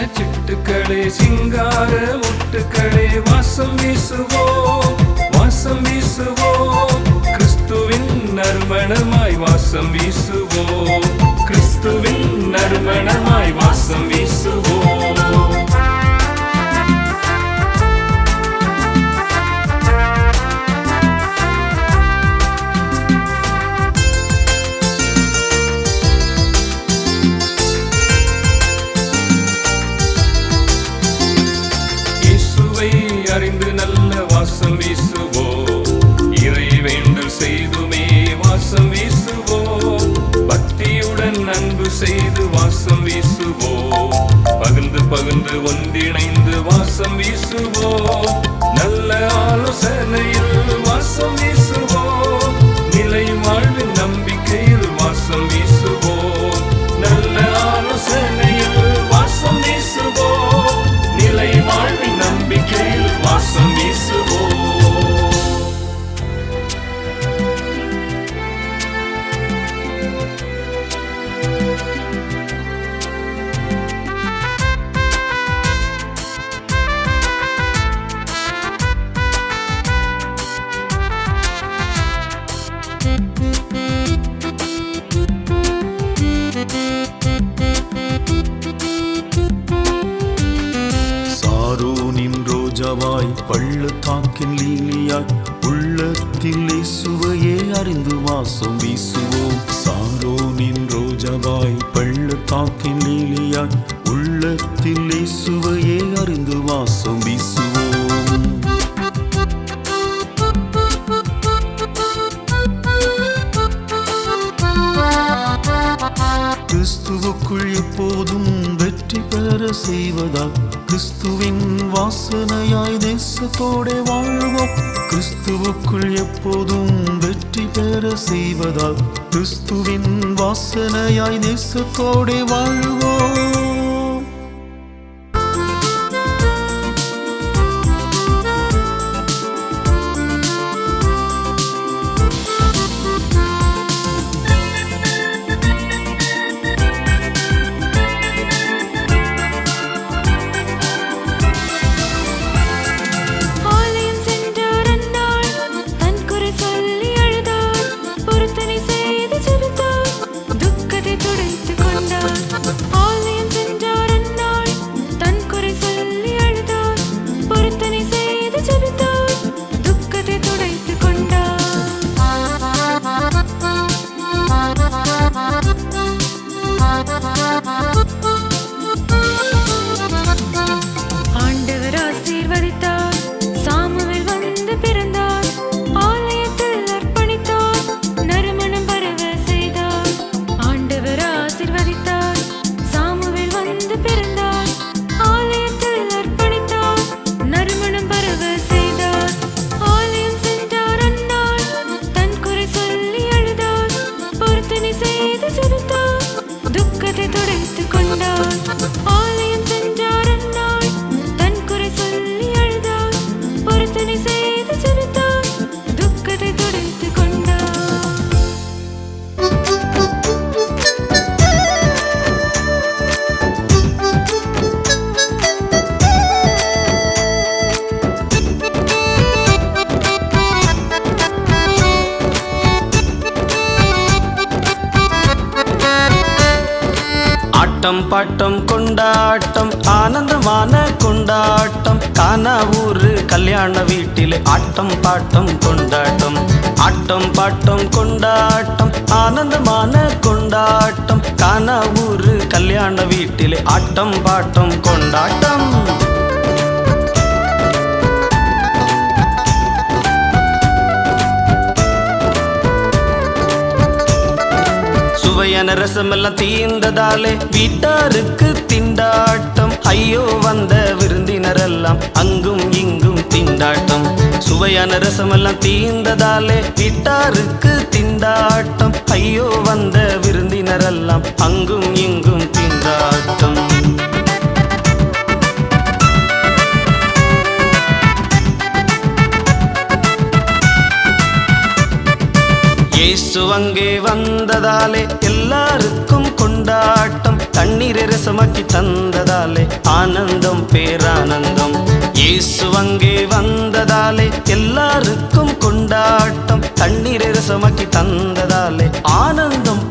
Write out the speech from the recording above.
சிட்டுக்களே சிங்கார முட்டுக்களே வாசம் வீசுவோம் வாசம் வீசுவோம் கிறிஸ்துவின் நறுமணமாய் வாசம் வீசுவோம் கிறிஸ்துவின் நறுமணமாய் வாசம் வீசுவோம் அறிந்து நல்ல வாசம் வீசுவோம் இறை வேண்டல் செய்துமே வாசம் வீசுவோம் பக்தியுடன் அன்பு செய்து வாசம் வீசுவோம் பகிர்ந்து பகிர்ந்து ஒன்றிணைந்து வாசம் வீசுவோம் நல்ல ஆலோசனையில் வாசம் வீசுவோம் நிலை வாழ்வின் நம்பிக்கையில் வாசம் வீசுவோம் நல்ல ஆலோசனையில் வாசம் வீசுவோம் நிலை வாழ்வின் நம்பிக்கையில் வாசம் வீசுவோம் சாரோனின் ரோஜாவாய் பள்ளத்தாக்கின் லீலியாய் உள்ளத்தில் இயேசுவையே அறிந்து வாசம் வீசுவோம் சாரோனின் ரோஜாவாய் பள்ளத்தாக்கின் லீலியாய் உள்ளத்தில் இயேசுவையே அறிந்து வாசம் வீசுவோம் கிறிஸ்துவுக்குள் எப்போதும் வெற்றி பெற செய்வதால் கிறிஸ்துவின் வாசனையாய் தேசத்தோടെ வாழ்வோம் கிறிஸ்துவுக்குள் எப்போதும் வெற்றி பெற செய்வதால் கிறிஸ்துவின் வாசனையாய் தேசத்தோടെ வாழ்வோம் ஆட்டம் பாட்டம் கொண்டாட்டம் ஆனந்தமான கொண்டாட்டம் கானா ஊரு கல்யாண வீட்டிலே ஆட்டம் பாட்டம் கொண்டாட்டம் ஆட்டம் பாட்டம் கொண்டாட்டம் ஆனந்தமான கொண்டாட்டம் கானா ஊரு கல்யாண வீட்டிலே ஆட்டம் பாட்டம் கொண்டாட்டம் சுவையான ரசமெல்லாம் தீர்ந்ததாலே வீட்டாருக்கு திண்டாட்டம் ஐயோ வந்த விருந்தினரெல்லாம் அங்கும் இங்கும் திண்டாட்டம் சுவையான ரசமெல்லாம் தீர்ந்ததாலே வீட்டாருக்கு திண்டாட்டம் ஐயோ வந்த விருந்தினரெல்லாம் அங்கும் இங்கும் திண்டாட்டம் இயேசு அங்கே வந்ததாலே எல்லாருக்கும் கொண்டாட்டம் தண்ணீரை ரசமாக்கி தந்ததாலே ஆனந்தம் பேரானந்தம். இயேசு அங்கே வந்ததாலே எல்லாருக்கும் கொண்டாட்டம். தண்ணீரை ரசமாக்கி தந்ததாலே ஆனந்தம்